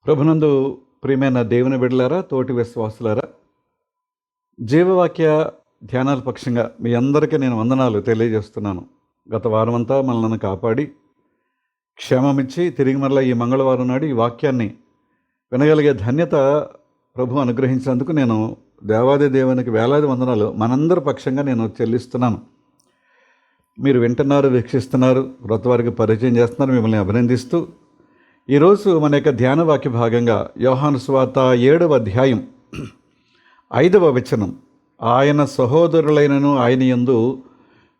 ప్రభునందు ప్రియమైన దేవుని బిడ్డలారా, తోటి విశ్వాసులారా, జీవవాక్య ధ్యానాల పక్షంగా మీ అందరికీ నేను వందనాలు తెలియజేస్తున్నాను. గత వారమంతా మనల్ని కాపాడి క్షేమమిచ్చి తిరిగి మరలా ఈ మంగళవారం నాడు ఈ వాక్యాన్ని వినగలిగే ధన్యత ప్రభు అనుగ్రహించినందుకు నేను దేవాది దేవునికి వేలాది వందనాలు మనందరి పక్షంగా నేను చెల్లిస్తున్నాను. మీరు వింటున్నారు, వీక్షిస్తున్నారు, క్రొత్త వారికి పరిచయం చేస్తున్నారు, మిమ్మల్ని అభినందిస్తూ ఈరోజు మన యొక్క ధ్యాన వాక్య భాగంగా యోహాను సువార్త 7వ అధ్యాయం 5వ వచనం, ఆయన సహోదరులైనను ఆయన యందు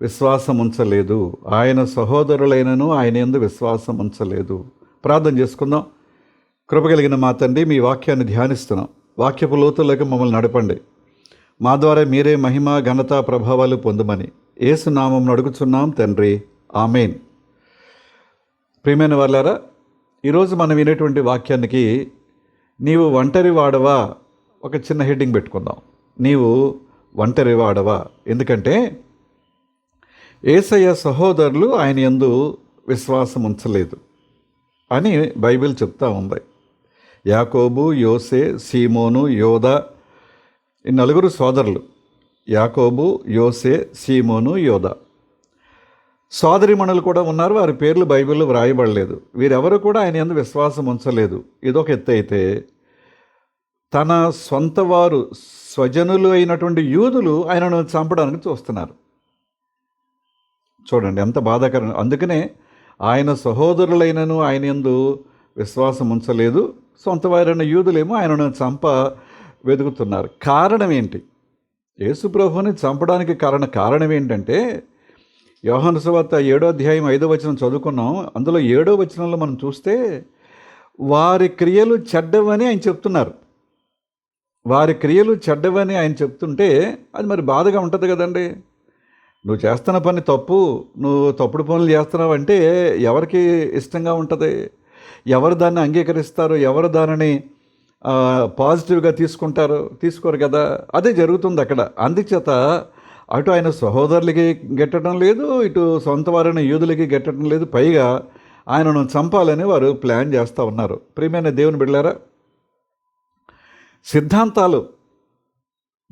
విశ్వాసం ఉంచలేదు. ఆయన సహోదరులైనను ఆయన యందు విశ్వాసం ఉంచలేదు. ప్రార్థన చేసుకుందాం. కృపగలిగిన మా తండ్రి, మీ వాక్యాన్ని ధ్యానిస్తున్నాం. వాక్యపు లోతులకు మమ్మల్ని నడపండి. మా ద్వారా మీరే మహిమ, ఘనత, ప్రభావాలు పొందమని యేసు నామమున అడుగుచున్నాం తండ్రి, ఆమేన్. ప్రియమైన వాళ్ళారా, ఈరోజు మనం వినేటువంటి వాక్యానికి నీవు ఒంటరి వాడవా ఒక చిన్న హెడ్డింగ్ పెట్టుకుందాం. నీవు ఒంటరి వాడవా. ఎందుకంటే యేసయ్య సహోదరులు ఆయన యందు విశ్వాసం ఉంచలేదు అని బైబిల్ చెప్తా ఉంది. యాకోబు, యోసే, సీమోను, యోదా, ఈ నలుగురు సోదరులు. యాకోబు, యోసే, సీమోను, యోదా సోదరిమణులు కూడా ఉన్నారు. వారి పేర్లు బైబిల్లో వ్రాయబడలేదు. వీరెవరు కూడా ఆయన యందు విశ్వాసం ఉంచలేదు. ఇదొక ఎత్తు అయితే, తన సొంత వారు స్వజనులు అయినటువంటి యూదులు ఆయనను చంపడానికి చూస్తున్నారు. చూడండి ఎంత బాధాకరం. అందుకనే ఆయన సహోదరులైనను ఆయన యందు విశ్వాసం ఉంచలేదు, సొంత వారైన యూదులేమో ఆయనను చంప వెతుకుతున్నారు. కారణం ఏంటి? యేసు ప్రభువుని చంపడానికి కారణం ఏంటంటే, యోహాను సువార్త 7వ అధ్యాయం 5వ వచనం చదువుకున్నాం. అందులో 7వ వచనంలో మనం చూస్తే వారి క్రియలు చెడ్డవని ఆయన చెప్తున్నారు. వారి క్రియలు చెడ్డవని ఆయన చెప్తుంటే అది మరి బాధగా ఉంటుంది కదండి. నువ్వు చేస్తున్న పని తప్పు, నువ్వు తప్పుడు పనులు చేస్తున్నావు అంటే ఎవరికి ఇష్టంగా ఉంటుంది? ఎవరు దాన్ని అంగీకరిస్తారు? ఎవరు దానిని పాజిటివ్గా తీసుకోరు కదా. అదే జరుగుతుంది అక్కడ. అందుచేత అటు ఆయన సహోదరులకి గెట్టడం లేదు, ఇటు సొంత వారైన యూదులకి గెట్టడం లేదు. పైగా ఆయనను చంపాలని వారు ప్లాన్ చేస్తూ ఉన్నారు. ప్రియమైన దేవుని బిడ్డలారా, సిద్ధాంతాలు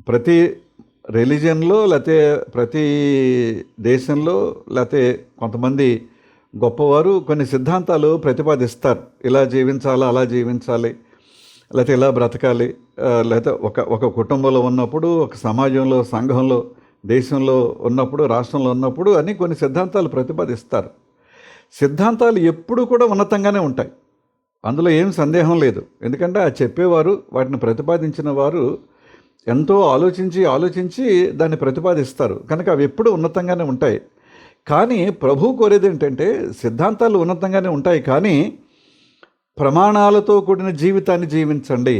ప్రతి రిలీజియన్లో, లేకపోతే ప్రతి దేశంలో, లేకపోతే కొంతమంది గొప్పవారు కొన్ని సిద్ధాంతాలు ప్రతిపాదిస్తారు. ఇలా జీవించాలి, అలా జీవించాలి, లేకపోతే ఇలా బ్రతకాలి, లేకపోతే ఒక కుటుంబంలో ఉన్నప్పుడు, ఒక సమాజంలో, సంఘంలో, దేశంలో ఉన్నప్పుడు, రాష్ట్రంలో ఉన్నప్పుడు అని కొన్ని సిద్ధాంతాలు ప్రతిపాదిస్తారు. సిద్ధాంతాలు ఎప్పుడు కూడా ఉన్నతంగానే ఉంటాయి, అందులో ఏం సందేహం లేదు. ఎందుకంటే ఆ చెప్పేవారు, వాటిని ప్రతిపాదించిన వారు ఎంతో ఆలోచించి దాన్ని ప్రతిపాదిస్తారు. కనుక అవి ఎప్పుడు ఉన్నతంగానే ఉంటాయి. కానీ ప్రభు కోరేది ఏంటంటే, సిద్ధాంతాలు ఉన్నతంగానే ఉంటాయి, కానీ ప్రమాణాలతో కూడిన జీవితాన్ని జీవించండి,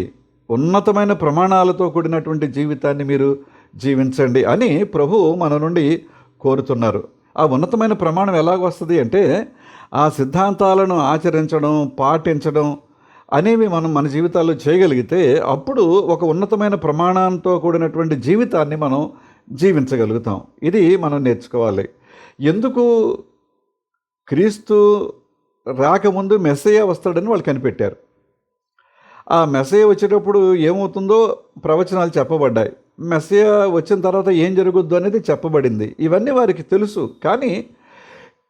ఉన్నతమైన ప్రమాణాలతో కూడినటువంటి జీవితాన్ని మీరు జీవించండి అని ప్రభు మన నుండి కోరుతున్నారు. ఆ ఉన్నతమైన ప్రమాణం ఎలాగ వస్తుంది అంటే, ఆ సిద్ధాంతాలను ఆచరించడం, పాటించడం అనేవి మనం మన జీవితాల్లో చేయగలిగితే అప్పుడు ఒక ఉన్నతమైన ప్రమాణంతో కూడినటువంటి జీవితాన్ని మనం జీవించగలుగుతాం. ఇది మనం నేర్చుకోవాలి. ఎందుకు? క్రీస్తు రాకముందు మెస్సయ్య వస్తాడని వాళ్ళు కనిపెట్టారు. ఆ మెస్సయ్య వచ్చేటప్పుడు ఏమవుతుందో ప్రవచనాలు చెప్పబడ్డాయి. మెస్సయ్య వచ్చిన తర్వాత ఏం జరుగుద్దు అనేది చెప్పబడింది. ఇవన్నీ వారికి తెలుసు. కానీ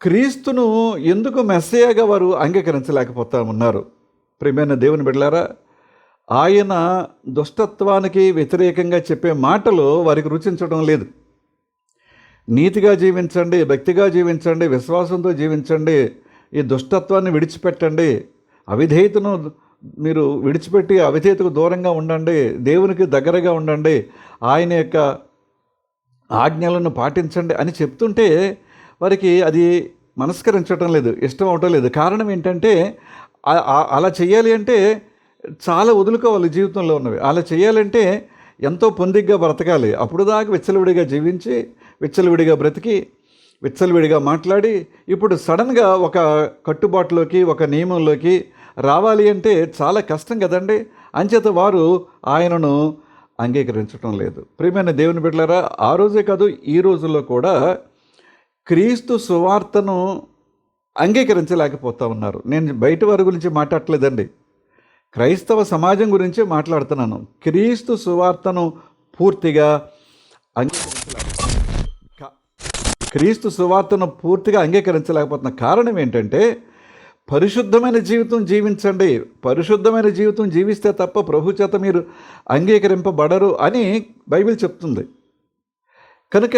క్రీస్తును ఎందుకు మెస్సయ్యగా వారు అంగీకరించలేకపోతా ఉన్నారు? ప్రియమైన దేవుని బిడ్డలారా, ఆయన దుష్టత్వానికి వ్యతిరేకంగా చెప్పే మాటలు వారికి రుచించడం లేదు. నీతిగా జీవించండి, భక్తిగా జీవించండి, విశ్వాసంతో జీవించండి, ఈ దుష్టత్వాన్ని విడిచిపెట్టండి, అవిధేయతను మీరు విడిచిపెట్టి అవిధేయతకు దూరంగా ఉండండి, దేవునికి దగ్గరగా ఉండండి, ఆయన యొక్క ఆజ్ఞలను పాటించండి అని చెప్తుంటే వారికి అది మనస్కరించడం లేదు, ఇష్టం అవటం లేదు. కారణం ఏంటంటే, అలా చేయాలి అంటే చాలా వదులుకోవాలి జీవితంలో ఉన్నవి. అలా చేయాలంటే ఎంతో పొందిగ్గా బ్రతకాలి. అప్పుడు దాకా విచ్చలవిడిగా జీవించి, విచ్చలవిడిగా బ్రతికి, విచ్చలవిడిగా మాట్లాడి, ఇప్పుడు సడన్గా ఒక కట్టుబాటులోకి, ఒక నియమంలోకి రావాలి అంటే చాలా కష్టం కదండి. అంచేత వారు ఆయనను అంగీకరించడం లేదు. ప్రియమైన దేవుని బిడ్డలారా, ఆ రోజే కాదు, ఈ రోజుల్లో కూడా క్రీస్తు సువార్తను అంగీకరించలేకపోతా ఉన్నారు. నేను బయట వారి గురించి మాట్లాడలేదండి. క్రైస్తవ సమాజం గురించి మాట్లాడుతున్నాను. క్రీస్తు సువార్తను పూర్తిగా క్రీస్తు సువార్తను పూర్తిగా అంగీకరించలేకపోతున్న కారణం ఏంటంటే, పరిశుద్ధమైన జీవితం జీవించండి, పరిశుద్ధమైన జీవితం జీవిస్తే తప్ప ప్రభు చేత మీరు అంగీకరింపబడరు అని బైబిల్ చెప్తుంది. కనుక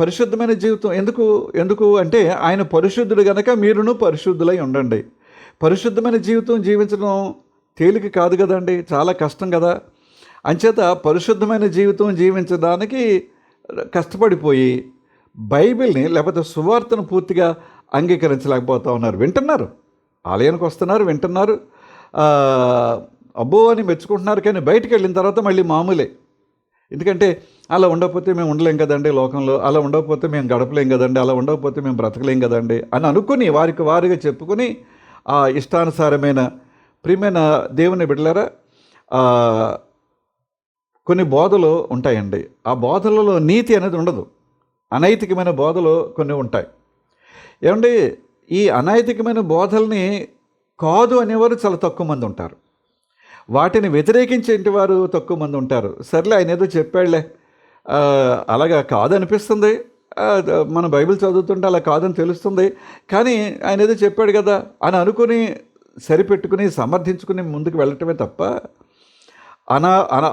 పరిశుద్ధమైన జీవితం ఎందుకు ఎందుకు అంటే, ఆయన పరిశుద్ధుడు గనక మీరును పరిశుద్ధులై ఉండండి. పరిశుద్ధమైన జీవితం జీవించడం తేలిక కాదు కదండి, చాలా కష్టం కదా. అంచేత పరిశుద్ధమైన జీవితం జీవించడానికి కష్టపడిపోయి బైబిల్ని లేకపోతే సువార్తను పూర్తిగా అంగీకరించలేకపోతూ ఉన్నారు. వింటున్నారు, ఆలయానికి వస్తున్నారు, వింటున్నారు, అబ్బో అని మెచ్చుకుంటున్నారు, కానీ బయటికి వెళ్ళిన తర్వాత మళ్ళీ మామూలే. ఎందుకంటే అలా ఉండకపోతే మేము ఉండలేం కదండి లోకంలో, అలా ఉండకపోతే మేము గడపలేం కదండి, అలా ఉండకపోతే మేము బ్రతకలేం కదండి అని అనుకుని వారికి వారిగా చెప్పుకొని ఆ ఇష్టానుసారమైన ప్రియమైన దేవుని బిడ్డలారా, కొన్ని బోధలు ఉంటాయండి. ఆ బోధలలో నీతి అనేది ఉండదు, అనైతికమైన బోధలు కొన్ని ఉంటాయి. ఏమండి, ఈ అనైతికమైన బోధల్ని కాదు అనేవారు చాలా తక్కువ మంది ఉంటారు, వాటిని వ్యతిరేకించేటి వారు తక్కువ మంది ఉంటారు. సర్లే ఆయన ఏదో చెప్పాడులే, అలాగా కాదనిపిస్తుంది, మన బైబిల్ చదువుతుంటే అలా కాదని తెలుస్తుంది, కానీ ఆయన ఏదో చెప్పాడు కదా అని అనుకుని సరిపెట్టుకుని సమర్థించుకుని ముందుకు వెళ్ళటమే తప్ప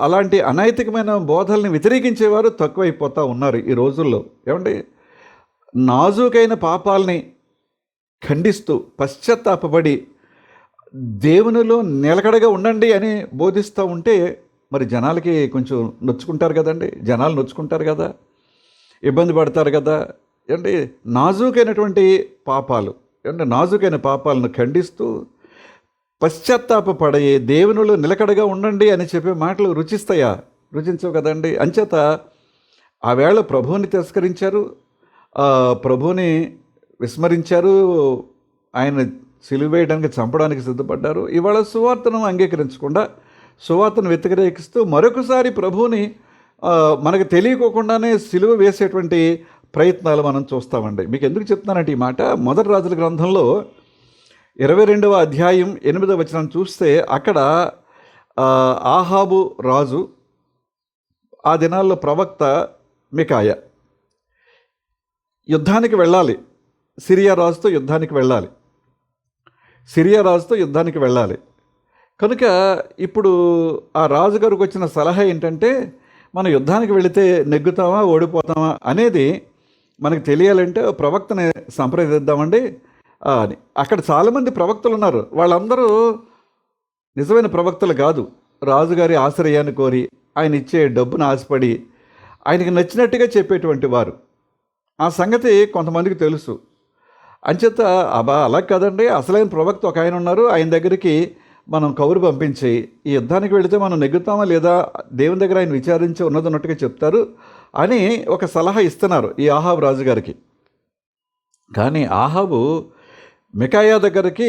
అలాంటి అనైతికమైన బోధల్ని వ్యతిరేకించేవారు తక్కువైపోతూ ఉన్నారు ఈ రోజుల్లో. ఏమండి, నాజూకైన పాపాలని ఖండిస్తూ పశ్చాత్తాపడి దేవునిలో నిలకడగా ఉండండి అని బోధిస్తూ ఉంటే మరి జనాలకి కొంచెం నొచ్చుకుంటారు కదండి, జనాలు నొచ్చుకుంటారు కదా, ఇబ్బంది పడతారు కదా. ఏమంటే నాజూకైనటువంటి పాపాలు, ఏమంటే నాజూకైన పాపాలను ఖండిస్తూ పశ్చాత్తాపడి దేవునిలో నిలకడగా ఉండండి అని చెప్పే మాటలు రుచిస్తాయా? రుచించవు కదండి. అంచేత ఆ వేళ ప్రభువుని తిరస్కరించారు, ప్రభువుని విస్మరించారు, ఆయన సిలువ వేయడానికి చంపడానికి సిద్ధపడ్డారు. ఇవాళ సువార్తను అంగీకరించకుండా సువార్తను వ్యతిరేకిస్తూ మరొకసారి ప్రభువుని మనకు తెలియకోకుండానే సిలువ వేసేటువంటి ప్రయత్నాలు మనం చూస్తామండి. మీకు ఎందుకు చెప్తున్నానంటే ఈ మాట, మొదటి రాజుల గ్రంథంలో 22వ అధ్యాయం 8వ వచనం చూస్తే అక్కడ ఆహాబు రాజు, ఆ దినాల్లో ప్రవక్త మికాయా యుద్ధానికి వెళ్ళాలి, సిరియా రాజుతో యుద్ధానికి వెళ్ళాలి. కనుక ఇప్పుడు ఆ రాజుగారికి వచ్చిన సలహా ఏంటంటే, మనం యుద్ధానికి వెళితే నెగ్గుతామా ఓడిపోతామా అనేది మనకు తెలియాలంటే ప్రవక్తని సంప్రదిద్దామండి అని. అక్కడ చాలామంది ప్రవక్తలు ఉన్నారు, వాళ్ళందరూ నిజమైన ప్రవక్తలు కాదు. రాజుగారి ఆశ్రయాన్ని కోరి ఆయన ఇచ్చే డబ్బును ఆశపడి ఆయనకి నచ్చినట్టుగా చెప్పేటువంటి వారు. ఆ సంగతి కొంతమందికి తెలుసు. అంచేత అలా కాదండి, అసలైన ప్రవక్త ఒక ఆయన ఉన్నారు, ఆయన దగ్గరికి మనం కబురు పంపించి ఈ యుద్ధానికి వెళితే మనం నెగ్గుతామా లేదా దేవుని దగ్గర ఆయన విచారించి ఉన్నట్టుగా చెప్తారు అని ఒక సలహా ఇస్తున్నారు ఈ ఆహాబు రాజుగారికి. కానీ ఆహాబు మికాయా దగ్గరికి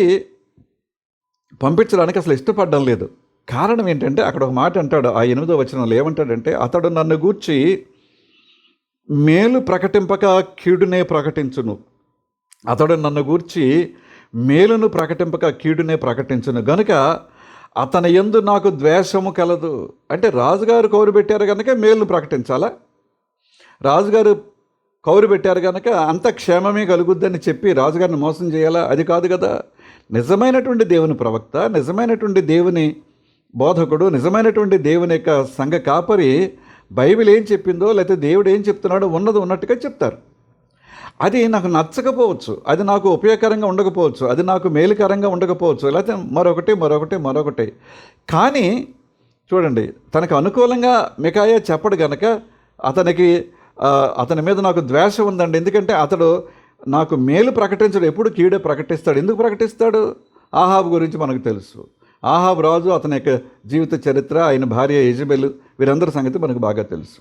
పంపించడానికి అసలు ఇష్టపడడం లేదు. కారణం ఏంటంటే అక్కడ ఒక మాట అంటాడు, ఆ 8వ వచనంలో ఏమంటాడంటే, అతడు నన్ను గూర్చి మేలు ప్రకటింపక కీడునే ప్రకటించును, అతడు నన్ను గూర్చి మేలును ప్రకటింపక కీడునే ప్రకటించును గనుక అతని యందు నాకు ద్వేషము కలదు. అంటే రాజుగారు కౌరు పెట్టారు కనుక మేలును ప్రకటించాలా? రాజుగారు కౌరు పెట్టారు కనుక అంత క్షేమమే కలుగుద్దని చెప్పి రాజుగారిని మోసం చేయాలా? అది కాదు కదా. నిజమైనటువంటి దేవుని ప్రవక్త, నిజమైనటువంటి దేవుని బోధకుడు, నిజమైనటువంటి దేవుని యొక్క సంఘ కాపరి బైబిల్ ఏం చెప్పిందో లేకపోతే దేవుడు ఏం చెప్తున్నాడో ఉన్నది ఉన్నట్టుగా చెప్తారు. అది నాకు నచ్చకపోవచ్చు, అది నాకు ఉపయోగకరంగా ఉండకపోవచ్చు, అది నాకు మేలుకరంగా ఉండకపోవచ్చు, లేకపోతే మరొకటి. కానీ చూడండి, తనకు అనుకూలంగా మికాయా చెప్పడు గనక అతని మీద నాకు ద్వేషం ఉందండి. ఎందుకంటే అతడు నాకు మేలు ప్రకటించడు, ఎప్పుడు కీడే ప్రకటిస్తాడు. ఎందుకు ప్రకటిస్తాడు? ఆహాబు గురించి మనకు తెలుసు. ఆహాబు రాజు, అతని యొక్క జీవిత చరిత్ర, ఆయన భార్య యెజబెలు, వీరందరి సంగతి మనకు బాగా తెలుసు.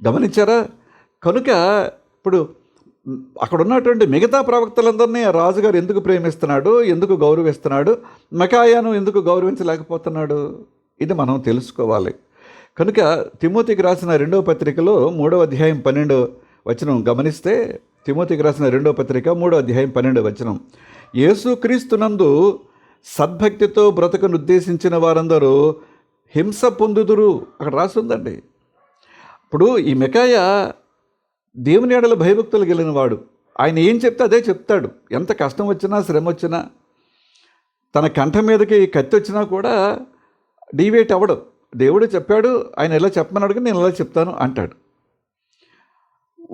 గమనించారా? కనుక ఇప్పుడు అక్కడ ఉన్నటువంటి మిగతా ప్రవక్తలందరినీ రాజుగారు ఎందుకు ప్రేమిస్తున్నాడు, ఎందుకు గౌరవిస్తున్నాడు, మికాయాను ఎందుకు గౌరవించలేకపోతున్నాడు? ఇది మనం తెలుసుకోవాలి. కనుక తిమోతికి రాసిన 2వ పత్రికలో 3వ అధ్యాయం 12వ వచనం గమనిస్తే, తిమోతికి రాసిన 2వ పత్రిక 3వ అధ్యాయం 12వ వచనం, యేసుక్రీస్తునందు సద్భక్తితో బ్రతుకును ఉద్దేశించిన వారందరూ హింస పొందుదురు. అక్కడ రాసుందండి. ఇప్పుడు ఈ మికాయా దేవుని ఎడల భయభక్తులు కలిగిన వాడు. ఆయన ఏం చెప్తే అదే చెప్తాడు. ఎంత కష్టం వచ్చినా, శ్రమ వచ్చినా, తన కంఠం మీదకి కత్తి వచ్చినా కూడా డీవేట్ అవ్వడు. దేవుడు చెప్పాడు, ఆయన ఎలా చెప్పమన్నాడు, నేను ఎలా చెప్తాను అంటాడు.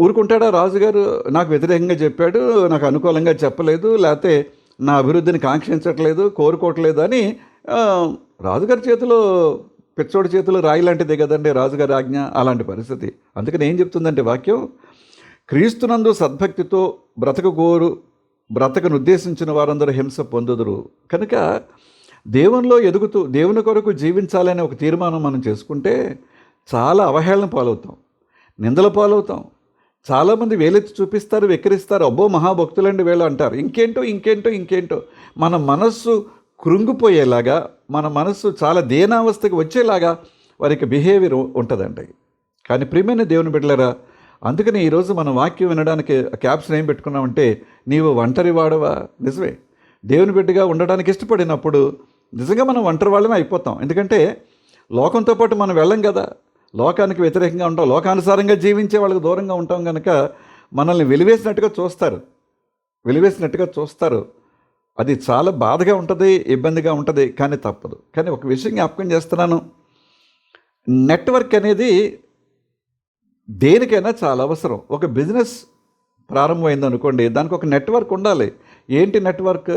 ఊరుకుంటాడా రాజుగారు? నాకు వ్యతిరేకంగా చెప్పాడు, నాకు అనుకూలంగా చెప్పలేదు, లేకపోతే నా అభివృద్ధిని కాంక్షించట్లేదు, కోరుకోవట్లేదు అని రాజుగారి చేతిలో, పిచ్చోడి చేతిలో రాయి లాంటిదే కదండి రాజుగారి ఆజ్ఞ. అలాంటి పరిస్థితి. అందుకని ఏం చెప్తుందంటే వాక్యం, క్రీస్తునందు సద్భక్తితో బ్రతకను ఉద్దేశించిన వారందరూ హింస పొందుదురు. కనుక దేవునిలో ఎదుగుతూ దేవుని కొరకు జీవించాలనే ఒక తీర్మానం మనం చేసుకుంటే చాలా అవహేళన పాలవుతాం, నిందల పాలవుతాం. చాలామంది వేలెత్తి చూపిస్తారు, వెక్కిరిస్తారు. అబ్బో మహాభక్తులండి వీళ్ళు అంటారు. ఇంకేంటో మన మనస్సు కృంగిపోయేలాగా, మన మనస్సు చాలా దీనావస్థకి వచ్చేలాగా వారికి బిహేవియర్ ఉంటుందండి. కానీ ప్రియమైన దేవుని బిడ్డలారా, అందుకని ఈరోజు మనం వాక్యం వినడానికి క్యాప్షన్ ఏం పెట్టుకున్నామంటే, నీవు ఒంటరి వాడవా? నిజమే. దేవుని బిడ్డగా ఉండడానికి ఇష్టపడినప్పుడు నిజంగా మనం ఒంటరి వాళ్ళమే అయిపోతాం. ఎందుకంటే లోకంతో పాటు మనం వెళ్ళం కదా, లోకానికి వ్యతిరేకంగా ఉంటాం, లోకానుసారంగా జీవించే వాళ్ళకి దూరంగా ఉంటాం కనుక మనల్ని వెలివేసినట్టుగా చూస్తారు. అది చాలా బాధగా ఉంటుంది, ఇబ్బందిగా ఉంటుంది. కానీ తప్పదు. కానీ ఒక విషయం జ్ఞాపకం చేస్తున్నాను, నెట్వర్క్ అనేది దేనికైనా చాలా అవసరం. ఒక బిజినెస్ ప్రారంభమైంది అనుకోండి, దానికి ఒక నెట్వర్క్ ఉండాలి. ఏంటి నెట్వర్క్?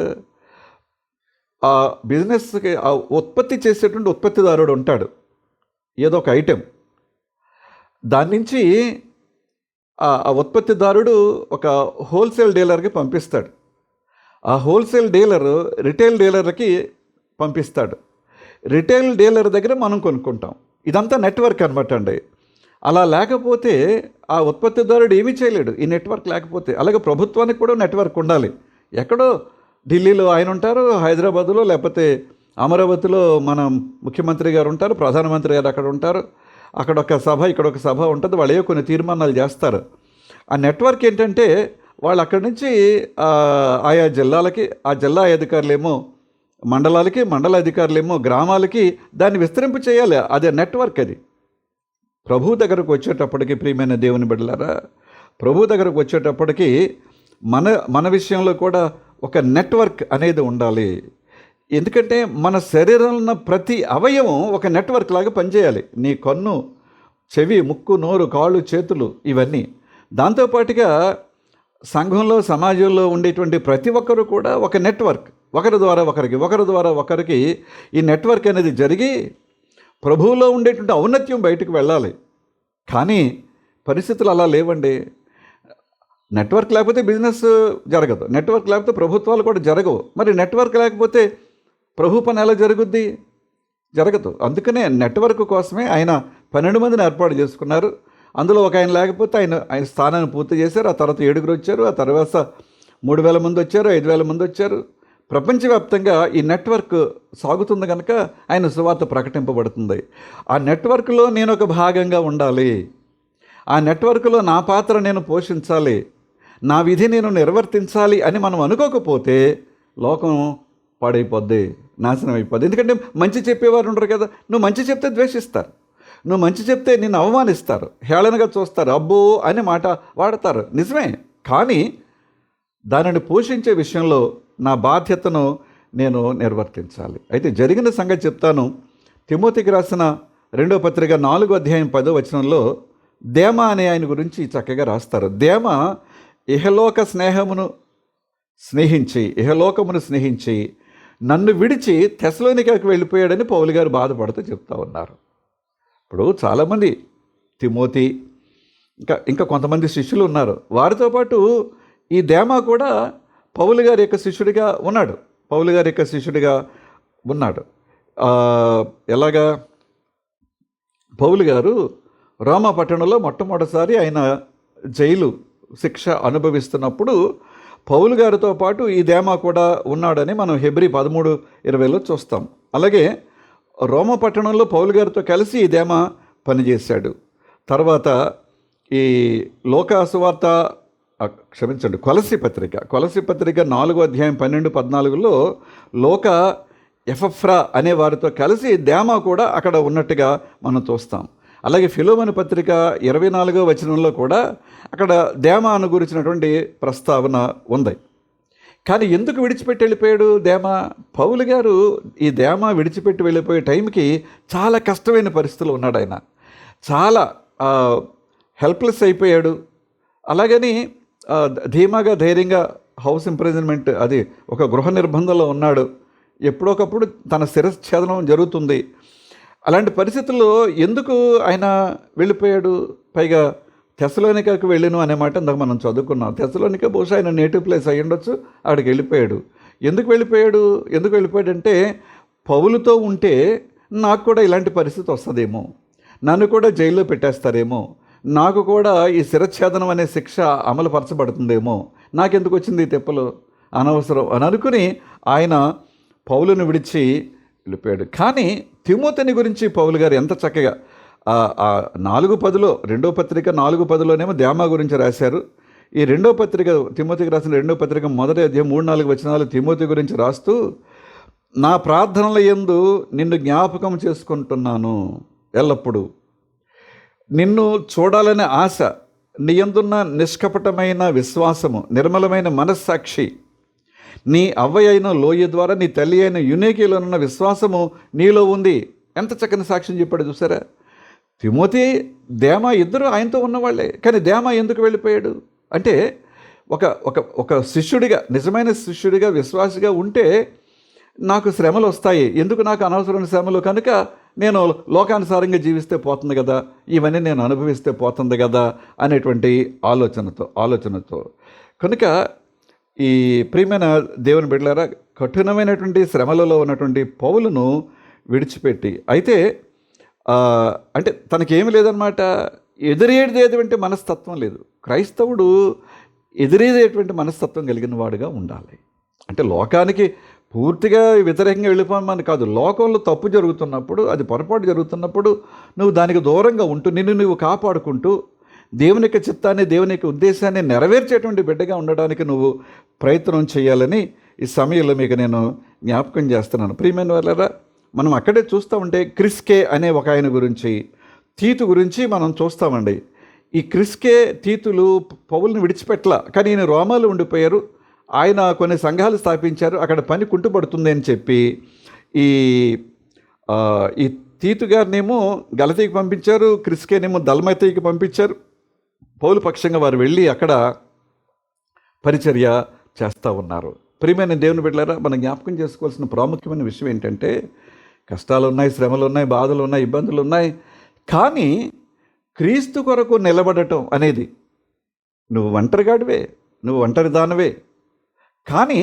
ఆ బిజినెస్కి ఆ ఉత్పత్తి చేసేటువంటి ఉత్పత్తిదారుడు ఉంటాడు, ఏదో ఒక ఐటెం. దాని నుంచి ఆ ఉత్పత్తిదారుడు ఒక హోల్సేల్ డీలర్కి పంపిస్తాడు. ఆ హోల్సేల్ డీలర్ రిటైల్ డీలర్కి పంపిస్తాడు. రిటైల్ డీలర్ దగ్గర మనం కొనుక్కుంటాం. ఇదంతా నెట్వర్క్ అనమాట అండి. అలా లేకపోతే ఆ ఉత్పత్తిదారుడు ఏమీ చేయలేడు, ఈ నెట్వర్క్ లేకపోతే. అలాగే ప్రభుత్వానికి కూడా నెట్వర్క్ ఉండాలి. ఎక్కడో ఢిల్లీలో ఆయన ఉంటారు, హైదరాబాదులో లేకపోతే అమరావతిలో మన ముఖ్యమంత్రి గారు ఉంటారు, ప్రధానమంత్రి గారు అక్కడ ఉంటారు. అక్కడ ఒక సభ, ఇక్కడ ఒక సభ ఉంటుంది. వాళ్ళే కొన్ని తీర్మానాలు చేస్తారు. ఆ నెట్వర్క్ ఏంటంటే వాళ్ళు అక్కడి నుంచి ఆయా జిల్లాలకి, ఆ జిల్లా అధికారులేమో మండలాలకి, మండల అధికారులేమో గ్రామాలకి దాన్ని విస్తరింపు చేయాలి. అదే నెట్వర్క్. అది ప్రభు దగ్గరకు వచ్చేటప్పటికి, ప్రియమైన దేవుని బిడ్డలారా, ప్రభు దగ్గరకు వచ్చేటప్పటికి మన విషయంలో కూడా ఒక నెట్వర్క్ అనేది ఉండాలి. ఎందుకంటే మన శరీరంలో ఉన్న ప్రతి అవయవం ఒక నెట్వర్క్ లాగా పనిచేయాలి. నీ కన్ను, చెవి, ముక్కు, నోరు, కాళ్ళు, చేతులు, ఇవన్నీ. దాంతోపాటుగా సంఘంలో, సమాజంలో ఉండేటువంటి ప్రతి ఒక్కరు కూడా ఒక నెట్వర్క్. ఒకరి ద్వారా ఒకరికి ఈ నెట్వర్క్ అనేది జరిగి ప్రభువులో ఉండేటువంటి ఔన్నత్యం బయటకు వెళ్ళాలి. కానీ పరిస్థితులు అలా లేవండి. నెట్వర్క్ లేకపోతే బిజినెస్ జరగదు, నెట్వర్క్ లేకపోతే ప్రభుత్వాలు కూడా జరగవు. మరి నెట్వర్క్ లేకపోతే ప్రభు పని ఎలా జరగదు. అందుకనే నెట్వర్క్ కోసమే ఆయన 12 మందిని ఏర్పాటు చేసుకున్నారు. అందులో ఒక ఆయన లేకపోతే ఆయన స్థానాన్ని పూర్తి చేశారు. ఆ తర్వాత 7 వచ్చారు. ఆ తర్వాత 3000 మంది వచ్చారు, 5000 మంది వచ్చారు. ప్రపంచవ్యాప్తంగా ఈ నెట్వర్క్ సాగుతుంది కనుక ఆయన సువార్త ప్రకటింపబడుతుంది. ఆ నెట్వర్క్లో నేను ఒక భాగంగా ఉండాలి. ఆ నెట్వర్క్లో నా పాత్ర నేను పోషించాలి, నా విధి నేను నిర్వర్తించాలి అని మనం అనుకోకపోతే లోకం పాడైపోద్ది, నాశనం అయిపోద్ది. ఎందుకంటే మంచి చెప్పేవారు ఉండరు కదా. నువ్వు మంచి చెప్తే ద్వేషిస్తారు, నువ్వు మంచి చెప్తే నిన్ను అవమానిస్తారు, హేళనగా చూస్తారు, అబ్బో అనే మాట వాడతారు. నిజమే. కానీ దానిని పోషించే విషయంలో నా బాధ్యతను నేను నిర్వర్తించాలి. అయితే జరిగిన సంగతి చెప్తాను. తిమోతికి రాసిన 2వ పత్రిక 4వ అధ్యాయం 10వ వచనంలో దేమ అనే ఆయన గురించి చక్కగా రాస్తారు. దేమ ఇహలోకమును స్నేహించి నన్ను విడిచి తెస్సలోనికకి వెళ్ళిపోయాడని పౌలు గారు బాధపడుతూ చెప్తా ఉన్నారు. ఇప్పుడు చాలామంది తిమోతి, ఇంకా కొంతమంది శిష్యులు ఉన్నారు. వారితో పాటు ఈ దేమ కూడా పౌలు గారి యొక్క శిష్యుడిగా ఉన్నాడు. ఎలాగా? పౌలు గారు రోమా పట్టణంలో మొట్టమొదటిసారి ఆయన జైలు శిక్ష అనుభవిస్తున్నప్పుడు పౌలు గారితో పాటు ఈ దేమ కూడా ఉన్నాడని మనం హెబ్రీ 13:20లో చూస్తాం. అలాగే రోమా పట్టణంలో పౌలు గారితో కలిసి ఈ దేమ పనిచేశాడు. తర్వాత ఈ లోకా సువార్త క్షమించండి, కొలసి పత్రిక 4వ అధ్యాయం 12-14లో లోక ఎఫఫ్రా అనే వారితో కలిసి దేమా కూడా అక్కడ ఉన్నట్టుగా మనం చూస్తాం. అలాగే ఫిలోమోను పత్రిక 24వ వచనంలో కూడా అక్కడ దేమాను గురించినటువంటి ప్రస్తావన ఉంది. కానీ ఎందుకు విడిచిపెట్టి వెళ్ళిపోయాడు దేమా? పౌలు గారు ఈ దేమా విడిచిపెట్టి వెళ్ళిపోయే టైంకి చాలా కష్టమైన పరిస్థితులు ఉన్నాడు. ఆయన చాలా హెల్ప్లెస్ అయిపోయాడు. అలాగని ధీమాగా ధైర్యంగా హౌస్ ఇంప్రిజన్మెంట్, అది ఒక గృహ నిర్బంధంలో ఉన్నాడు. ఎప్పుడొకప్పుడు తన శిరచ్ఛేదనం జరుగుతుంది. అలాంటి పరిస్థితుల్లో ఎందుకు ఆయన వెళ్ళిపోయాడు? పైగా తెస్సలోనికకు వెళ్ళిను అనే మాట ఇందాక మనం చదువుకున్నాం. తెస్సలోనిక బహుశా ఆయన నేటివ్ ప్లేస్ అయ్యి ఉండొచ్చు, ఆడికి వెళ్ళిపోయాడు. ఎందుకు వెళ్ళిపోయాడంటే పౌలుతో ఉంటే నాకు కూడా ఇలాంటి పరిస్థితి వస్తుందేమో, నన్ను కూడా జైల్లో పెట్టేస్తారేమో, నాకు కూడా ఈ శిరచ్ఛేదనం అనే శిక్ష అమలు పరచబడుతుందేమో, నాకెందుకు వచ్చింది ఈ తిప్పలు, అనవసరం అని అనుకుని ఆయన పౌలును విడిచి వెళ్ళిపోయాడు. కానీ తిమోతిని గురించి పౌలు గారు ఎంత చక్కగా 4:10 రెండో పత్రిక 4:10లోనేమో దేమా గురించి రాశారు. ఈ రెండో పత్రిక తిమోతికి రాసిన రెండో పత్రిక 1వ అధ్యాయం 3-4 వచనాలు తిమోతి గురించి రాస్తూ, నా ప్రార్థనల యందు నిన్ను జ్ఞాపకం చేసుకుంటున్నాను, ఎల్లప్పుడూ నిన్ను చూడాలనే ఆశ, నీ యందున్న నిష్కపటమైన విశ్వాసము, నిర్మలమైన మనస్సాక్షి, నీ అవ్వ అయిన లోయ ద్వారా నీ తల్లి అయిన యునేకిలోనున్న విశ్వాసము నీలో ఉంది. ఎంత చక్కని సాక్ష్యం చెప్పాడు చూసారా? తిమోతి, దేమా ఇద్దరు ఆయనతో ఉన్నవాళ్లే. కానీ దేమా ఎందుకు వెళ్ళిపోయాడు అంటే ఒక శిష్యుడిగా, నిజమైన శిష్యుడిగా, విశ్వాసిగా ఉంటే నాకు శ్రమలు వస్తాయి, ఎందుకు నాకు అనవసరమైన శ్రమలు, కనుక నేను లోకానుసారంగా జీవిస్తే పోతుంది కదా, ఇవన్నీ నేను అనుభవిస్తే పోతుంది కదా అనేటువంటి ఆలోచనతో కనుక ఈ ప్రియమైన దేవుని బిడ్డలారా, కఠినమైనటువంటి శ్రమలలో ఉన్నటువంటి పౌలును విడిచిపెట్టి, అయితే అంటే తనకేమి లేదనమాట, ఎదురేదేటువంటి మనస్తత్వం లేదు. క్రైస్తవుడు ఎదురేదేటువంటి మనస్తత్వం కలిగిన వాడుగా ఉండాలి. అంటే లోకానికి పూర్తిగా వ్యతిరేకంగా వెళ్ళిపోమని కాదు, లోకంలో తప్పు జరుగుతున్నప్పుడు, అది పొరపాటు జరుగుతున్నప్పుడు నువ్వు దానికి దూరంగా ఉంటూ నిన్ను నువ్వు కాపాడుకుంటూ దేవుని యొక్క చిత్తాన్ని, దేవుని యొక్క ఉద్దేశాన్ని నెరవేర్చేటువంటి బిడ్డగా ఉండడానికి నువ్వు ప్రయత్నం చేయాలని ఈ సమయంలో మీకు నేను జ్ఞాపకం చేస్తున్నాను. ప్రియమైన వాళ్ళరా, మనం అక్కడే చూస్తూ ఉంటే క్రిస్కే అనే ఒక ఆయన గురించి, తీతు గురించి మనం చూస్తామండి. ఈ క్రిస్కే, తీతులు పౌలుని విడిచిపెట్టలా, కానీ ఈయన రోమాలో ఉండిపోయారు. ఆయన కొన్ని సంఘాలు స్థాపించారు, అక్కడ పని కుంటుపడుతుంది అని చెప్పి ఈ తీతు గారినేమో గలతీకి పంపించారు, క్రిస్కేనేమో దల్మతీకి పంపించారు. పౌలు పక్షంగా వారు వెళ్ళి అక్కడ పరిచర్య చేస్తూ ఉన్నారు. ప్రియమైన దేవుని బిడ్డలారా, మనం జ్ఞాపకం చేసుకోవాల్సిన ప్రాముఖ్యమైన విషయం ఏంటంటే, కష్టాలు ఉన్నాయి, శ్రమలు ఉన్నాయి, బాధలు ఉన్నాయి, ఇబ్బందులు ఉన్నాయి, కానీ క్రీస్తు కొరకు నిలబడటం అనేది, నువ్వు ఒంటరిగాడివే, నువ్వు ఒంటరి దానవే, కానీ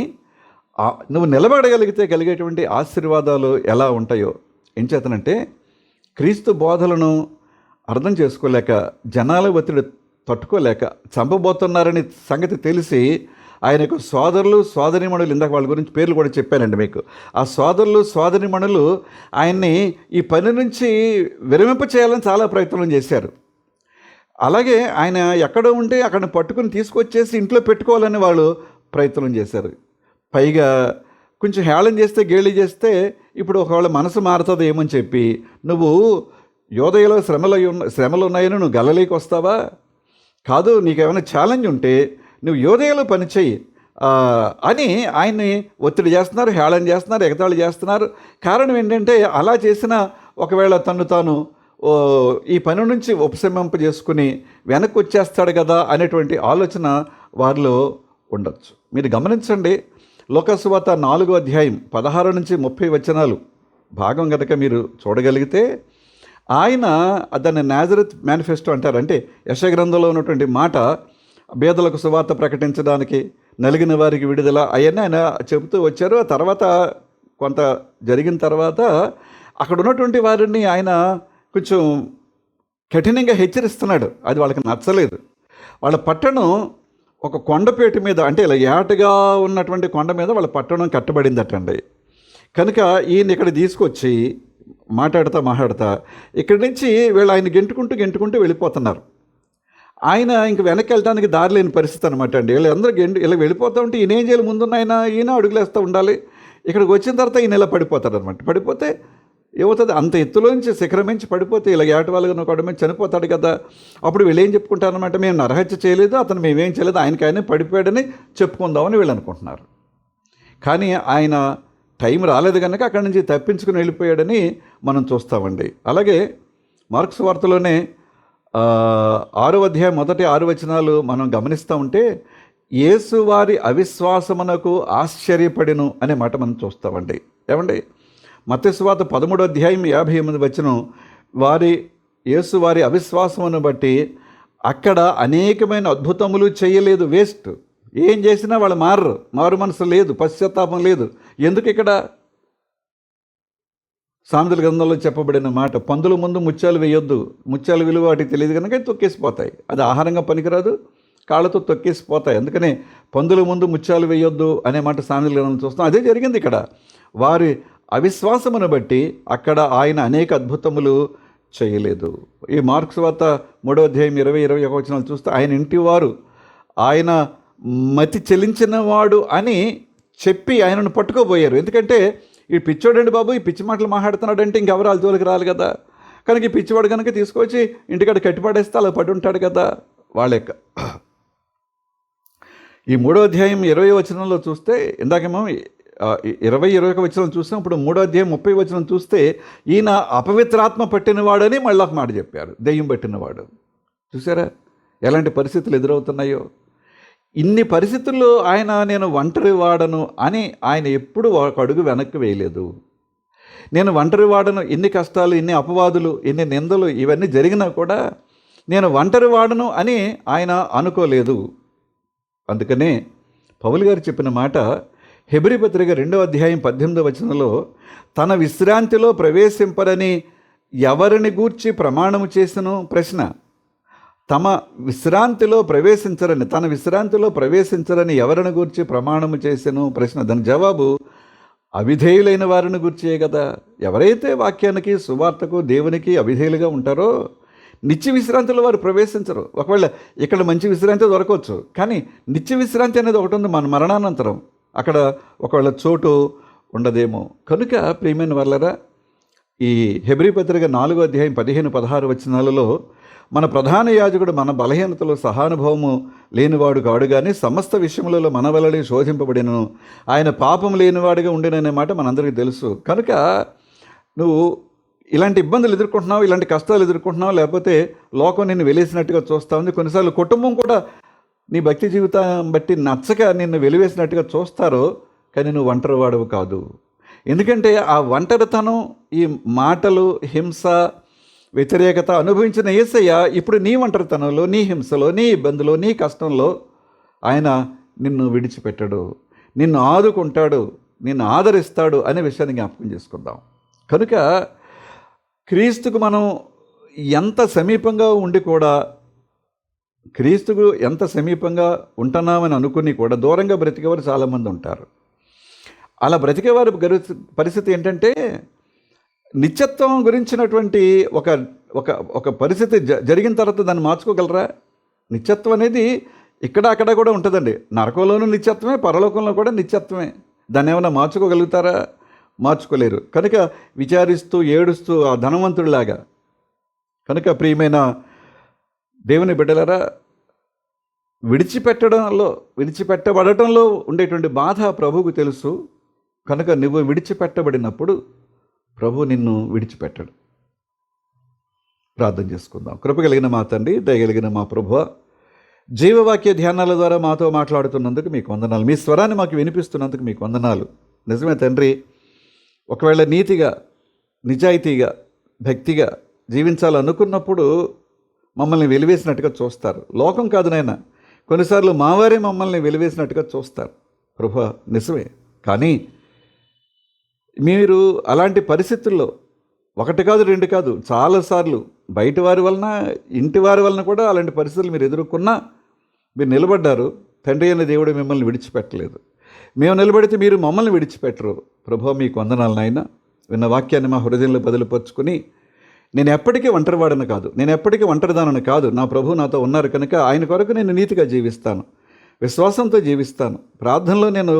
నువ్వు నిలబడగలిగితే కలిగేటువంటి ఆశీర్వాదాలు ఎలా ఉంటాయో, ఏం చేతనంటే క్రీస్తు బోధలను అర్థం చేసుకోలేక, జనాల ఒత్తిడి తట్టుకోలేక చంపబోతున్నారని సంగతి తెలిసి ఆయన యొక్క సోదరులు, సోదరీమణులు, ఇందాక వాళ్ళ గురించి పేర్లు కూడా చెప్పానండి మీకు. ఆ సోదరులు, సోదరీమణులు ఆయన్ని ఈ పని నుంచి విరమింప చేయాలని చాలా ప్రయత్నం చేశారు. అలాగే ఆయన ఎక్కడ ఉంటే అక్కడిని పట్టుకుని తీసుకొచ్చేసి ఇంట్లో పెట్టుకోవాలని వాళ్ళు ప్రయత్నం చేశారు. పైగా కొంచెం హేళన చేస్తే, గేలి చేస్తే ఇప్పుడు ఒకవేళ మనసు మారుతుంది ఏమని చెప్పి, నువ్వు యోదయలో శ్రమలు ఉన్నాయని నువ్వు గలలీకి వస్తావా? కాదు, నీకేమైనా ఛాలెంజ్ ఉంటే నువ్వు యోదయలో పని చెయ్యి అని ఆయన్ని ఒత్తిడి చేస్తున్నారు, హేళన చేస్తున్నారు, ఎగతాళి చేస్తున్నారు. కారణం ఏంటంటే, అలా చేసిన ఒకవేళ తాను ఈ పని నుంచి ఉపశమింప చేసుకుని వెనక్కి వచ్చేస్తాడు కదా అనేటువంటి ఆలోచన వారిలో ఉండొచ్చు. మీరు గమనించండి, లోకాసువార్త 4వ అధ్యాయం 16-30 వచనాలు భాగం కనుక మీరు చూడగలిగితే, ఆయన దాన్ని నాజరత్ మేనిఫెస్టో అంటారు. అంటే యెషయా గ్రంథంలో ఉన్నటువంటి మాట, బేదలకు సువార్త ప్రకటించడానికి, నలిగిన వారికి విడుదల, అవన్నీ ఆయన చెబుతూ వచ్చారు. ఆ తర్వాత కొంత జరిగిన తర్వాత అక్కడ ఉన్నటువంటి వారిని ఆయన కొంచెం కఠినంగా హెచ్చరిస్తున్నాడు. అది వాళ్ళకి నచ్చలేదు. వాళ్ళ పట్టణం ఒక కొండపేట మీద, అంటే ఇలా ఏటగా ఉన్నటువంటి కొండ మీద వాళ్ళ పట్టణం కట్టబడిందటండి. కనుక ఈయన ఇక్కడ తీసుకొచ్చి మాట్లాడుతా ఇక్కడి నుంచి వీళ్ళు ఆయన గెంటుకుంటూ వెళ్ళిపోతున్నారు. ఆయన ఇంక వెనక్కి వెళ్ళడానికి దారి లేని పరిస్థితి అనమాట అండి. వీళ్ళందరూ ఇలా వెళ్ళిపోతూ ఉంటే ఈయన ఏం చేయాలి, ముందున్న ఈయన అడుగులేస్తూ ఉండాలి. ఇక్కడికి వచ్చిన తర్వాత ఈయన ఇలా పడిపోతాడు అనమాట. పడిపోతే ఏమవుతుంది, అంత ఎత్తులోంచి శిఖరం నుంచి పడిపోతే ఇలా ఏటవాళ్ళగా ఒకటి మీద చనిపోతాడు కదా. అప్పుడు వీళ్ళు ఏం చెప్పుకుంటారనమాట, మేము నరహత్య చేయలేదు, అతను మేమేం చేయలేదు, ఆయనకి పడిపోయాడని చెప్పుకుందామని వీళ్ళు అనుకుంటున్నారు. కానీ ఆయన టైం రాలేదు కనుక అక్కడి నుంచి తప్పించుకుని వెళ్ళిపోయాడని మనం చూస్తామండి. అలాగే మార్క్స్ వార్తలోనే 6వ అధ్యాయం మొదటి 6 వచనాలు మనం గమనిస్తూ ఉంటే యేసు వారి అవిశ్వాసమునకు ఆశ్చర్యపడిను అనే మాట మనం చూస్తామండి. ఏమండి, మత్తయి సువార్త 13వ అధ్యాయం 58 వచనం, యేసు వారి అవిశ్వాసమును బట్టి అక్కడ అనేకమైన అద్భుతములు చేయలేదు. వేస్ట్. ఏం చేసినా వాళ్ళు మారు మనసు లేదు, పశ్చాత్తాపం లేదు. ఎందుకు ఇక్కడ సామెతల గ్రంథంలో చెప్పబడిన మాట, పందుల ముందు ముత్యాలు వేయొద్దు, ముత్యాల విలువ వాటికి తెలియదు కనుక తొక్కేసిపోతాయి. అది ఆహారంగా పనికిరాదు, కాళ్ళతో తొక్కేసిపోతాయి. అందుకనే పందుల ముందు ముత్యాలు వేయొద్దు అనే మాట సామెతల గ్రంథంలో చూస్తాం. అదే జరిగింది ఇక్కడ. వారి అవిశ్వాసమును బట్టి అక్కడ ఆయన అనేక అద్భుతములు చేయలేదు. ఈ మార్క్స్ వార్త 3వ అధ్యాయం 20-21 వచనాలు చూస్తే ఆయన ఇంటివారు ఆయన మతి చెలించిన వాడు అని చెప్పి ఆయనను పట్టుకోబోయారు. ఎందుకంటే ఈ పిచ్చోడండి బాబు, ఈ పిచ్చి మాటలు మాట్లాడుతున్నాడంటే ఇంకెవరు వాళ్ళ జోలికి రాలి కదా. కనుక ఈ పిచ్చివాడు కనుక తీసుకొచ్చి ఇంటికాడ కట్టిపడేస్తే అలా పడి ఉంటాడు కదా వాళ్ళ యొక్క. ఈ 3వ అధ్యాయం 20 వచనంలో చూస్తే, ఇందాకేమో 20-21 వచనం చూస్తాం, ఇప్పుడు 3వ అధ్యాయం 30 వచనం చూస్తే ఈయన అపవిత్రాత్మ పట్టినవాడని మళ్ళీ ఒక మాట చెప్పారు, దెయ్యం పట్టినవాడు. చూసారా ఎలాంటి పరిస్థితులు ఎదురవుతున్నాయో. ఇన్ని పరిస్థితుల్లో ఆయన నేను ఒంటరి వాడను అని ఆయన ఎప్పుడు ఒక అడుగు వెనక్కి వేయలేదు. నేను ఒంటరి వాడను, ఎన్ని కష్టాలు, ఎన్ని అపవాదులు, ఎన్ని నిందలు ఇవన్నీ జరిగినా కూడా నేను ఒంటరి వాడను అని ఆయన అనుకోలేదు. అందుకనే పౌలు గారు చెప్పిన మాట హెబ్రీ పత్రిక 2వ అధ్యాయం 18వ వచనంలో, తన విశ్రాంతిలో ప్రవేశింపరని ఎవరిని గూర్చి ప్రమాణము చేసెను? ప్రశ్న. తన విశ్రాంతిలో ప్రవేశించరని ఎవరిని గూర్చి ప్రమాణము చేసెను? ప్రశ్న. దాని జవాబు అవిధేయులైన వారిని గూర్చే కదా. ఎవరైతే వాక్యానికి, సువార్తకు, దేవునికి అవిధేయులుగా ఉంటారో నిత్య విశ్రాంతిలో వారు ప్రవేశించరు. ఒకవేళ ఇక్కడ మంచి విశ్రాంతి దొరకవచ్చు, కానీ నిత్య విశ్రాంతి అనేది ఒకటి ఉంది మన మరణానంతరం. అక్కడ ఒకవేళ చోటు ఉండదేమో. కనుక ప్రియమైన వాళ్ళరా, ఈ హెబ్రీ పత్రిక 4వ అధ్యాయం 15-16 వచనాలలో మన ప్రధాన యాజకుడు మన బలహీనతలో సహానుభవము లేనివాడు కాడు, కానీ సమస్త విషయములలో మన వలనే శోధింపబడినను, ఆయన పాపం లేనివాడిగా ఉండిననే మాట మనందరికీ తెలుసు. కనుక నువ్వు ఇలాంటి ఇబ్బందులు ఎదుర్కొంటున్నావు, ఇలాంటి కష్టాలు ఎదుర్కొంటున్నావు, లేకపోతే లోకం నిన్ను వెలివేసినట్టుగా చూస్తూ ఉంది. కొన్నిసార్లు కుటుంబం కూడా నీ భక్తి జీవితం బట్టి నచ్చక నిన్ను వెలివేసినట్టుగా చూస్తారో, కానీ నువ్వు ఒంటరి వాడవు కాదు. ఎందుకంటే ఆ ఒంటరితనం, ఈ మాటలు, హింస, వ్యతిరేకత అనుభవించిన యేసయ్య ఇప్పుడు నీ ఒంటరితనంలో, నీ హింసలో, నీ ఇబ్బందులో, నీ కష్టంలో ఆయన నిన్ను విడిచిపెట్టడు, నిన్ను ఆదుకుంటాడు, నిన్ను ఆదరిస్తాడు అనే విషయాన్ని జ్ఞాపకం చేసుకుందాం. కనుక క్రీస్తుకు మనం ఎంత సమీపంగా ఉండి కూడా, క్రీస్తుకు ఎంత సమీపంగా ఉంటున్నామని అనుకుని కూడా దూరంగా బ్రతికేవారు చాలామంది ఉంటారు. అలా బ్రతికేవారి పరిస్థితి ఏంటంటే, నిత్యత్వం గురించినటువంటి ఒక పరిస్థితి జరిగిన తర్వాత దాన్ని మార్చుకోగలరా? నిత్యత్వం అనేది ఇక్కడ అక్కడ కూడా ఉంటుందండి. నరకంలోనూ నిత్యత్వమే, పరలోకంలో కూడా నిత్యత్వమే. దాన్ని ఏమైనా మార్చుకోగలుగుతారా? మార్చుకోలేరు. కనుక విచారిస్తూ ఏడుస్తూ ఆ ధనవంతుడిలాగా. కనుక ప్రియమైన దేవుని బిడ్డలారా, విడిచిపెట్టబడటంలో ఉండేటువంటి బాధ ప్రభువుకు తెలుసు. కనుక నువ్వు విడిచిపెట్టబడినప్పుడు ప్రభు నిన్ను విడిచిపెట్టడు. ప్రార్థన చేసుకుందాం. కృప కలిగిన మా తండ్రి, దయగలిగిన మా ప్రభువా, జీవవాక్య ధ్యానాల ద్వారా మాతో మాట్లాడుతున్నందుకు మీకు వందనాలు. మీ స్వరాన్ని మాకు వినిపిస్తున్నందుకు మీకు వందనాలు. నిజమే తండ్రి, ఒకవేళ నీతిగా, నిజాయితీగా, భక్తిగా జీవించాలనుకున్నప్పుడు మమ్మల్ని వెలివేసినట్టుగా చూస్తారు. లోకం కాదు నాయన, కొన్నిసార్లు మావారే మమ్మల్ని వెలివేసినట్టుగా చూస్తారు. ప్రభువా నిజమే, కానీ మీరు అలాంటి పరిస్థితుల్లో ఒకటి కాదు, రెండు కాదు, చాలాసార్లు బయట వారి వలన, ఇంటి వారి వలన కూడా అలాంటి పరిస్థితులు మీరు ఎదుర్కొన్నా మీరు నిలబడ్డారు. తండ్రి అయిన దేవుడు మిమ్మల్ని విడిచిపెట్టలేదు. మేము నిలబడితే మీరు మమ్మల్ని విడిచిపెట్టరు. ప్రభువా మీకు వందనాలు నాయన. విన్న వాక్యాన్ని మా హృదయంలో బదులుపరుచుకొని నేను ఎప్పటికీ ఒంటరివాడను కాదు, నేను ఎప్పటికీ ఒంటరిదానని కాదు. నా ప్రభు నాతో ఉన్నారు కనుక ఆయన కొరకు నేను నీతిగా జీవిస్తాను, విశ్వాసంతో జీవిస్తాను, ప్రార్థనలో నేను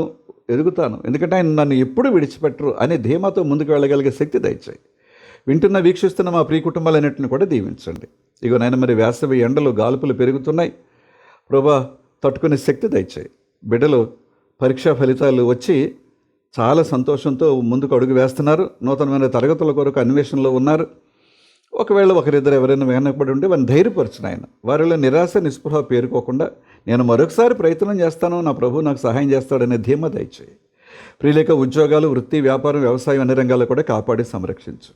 ఎదుగుతాను, ఎందుకంటే ఆయన నన్ను ఎప్పుడు విడిచిపెట్టరు అనే ధీమాతో ముందుకు వెళ్ళగలిగే శక్తి దయచేయి. వింటున్న వీక్షిస్తున్న మా ప్రియ కుటుంబాలన్నింటిని కూడా దీవించండి. ఇగో నాయన మరి వేసవి ఎండలు గాల్పులు పెరుగుతున్నాయి ప్రభా, తట్టుకునే శక్తి దయచేయి. బిడ్డలు పరీక్షా ఫలితాలు వచ్చి చాలా సంతోషంతో ముందుకు అడుగు వేస్తున్నారు, నూతనమైన తరగతుల కొరకు అన్వేషణలో ఉన్నారు. ఒకవేళ ఒకరిద్దరు ఎవరైనా వెనకబడి ఉంటే వారిని ధైర్యపరచిన ఆయన, వారిలో నిరాశ నిస్పృహ పేరుకోకుండా నేను మరొకసారి ప్రయత్నం చేస్తాను, నా ప్రభు నాకు సహాయం చేస్తాడనే ధీమా దయచేయి. ప్రియులేక ఉద్యోగాలు, వృత్తి, వ్యాపారం, వ్యవసాయం అన్ని రంగాల్లో కూడా కాపాడి సంరక్షించు.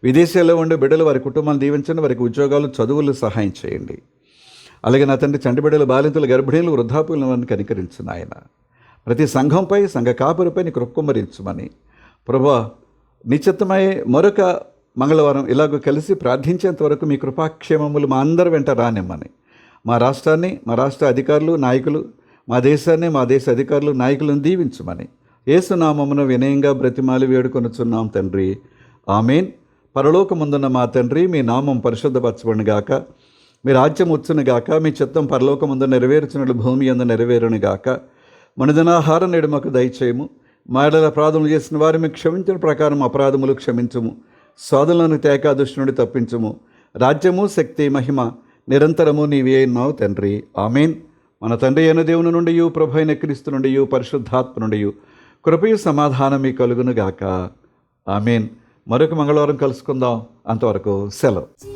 విదేశాల్లో ఉండే బిడ్డలు వారి కుటుంబాన్ని దీవించండి, వారికి ఉద్యోగాలు, చదువులు సహాయం చేయండి. అలాగే నా తండ్రి చంటి బిడ్డలు, బాలింతలు, గర్భిణీలు, వృద్ధాపులను వారిని కనికరించిన ఆయన, ప్రతి సంఘంపై, సంఘ కాపురిపై నీ కృపకుమ్మరించమని ప్రభా, నిశ్చితమై మరొక మంగళవారం ఇలాగ కలిసి ప్రార్థించేంత వరకు మీ కృపాక్షేమములు మా అందరి వెంట రానిమ్మని, మా రాష్ట్రాన్ని, మా రాష్ట్ర అధికారులు, నాయకులు, మా దేశాన్ని, మా దేశ అధికారులు, నాయకులను దీవించమని యేసునామమున వినయంగా బ్రతిమాలి వేడుకొనుచున్నాం తండ్రి, ఆమేన్. పరలోకముందున్న మా తండ్రి, మీ నామం పరిశుద్ధపరచబడునుగాక, మీ రాజ్యం వచ్చునుగాక, మీ చిత్తం పరలోకముందు నెరవేర్చునట్లు భూమి యందు నెరవేరునుగాక. మనుదినాహారం నేడు మాకు దయచేయము, మా ఎడల అపరాధములు చేసిన వారు మీకు క్షమించిన ప్రకారం అపరాధములు క్షమించుము, శోధనలను తేక దుష్టు నుండి తప్పించుము. రాజ్యము, శక్తి, మహిమ నిరంతరము నీవే ఉన్నావు తండ్రి, ఆమేన్. మన తండ్రి అయిన దేవుని నుండి, ప్రభు అయిన క్రీస్తు నుండి, పరిశుద్ధాత్మ నుండి కృపయు సమాధానమే కలుగునుగాక, ఆమేన్. మరొక మంగళవారం కలుసుకుందాం, అంతవరకు సెలవు.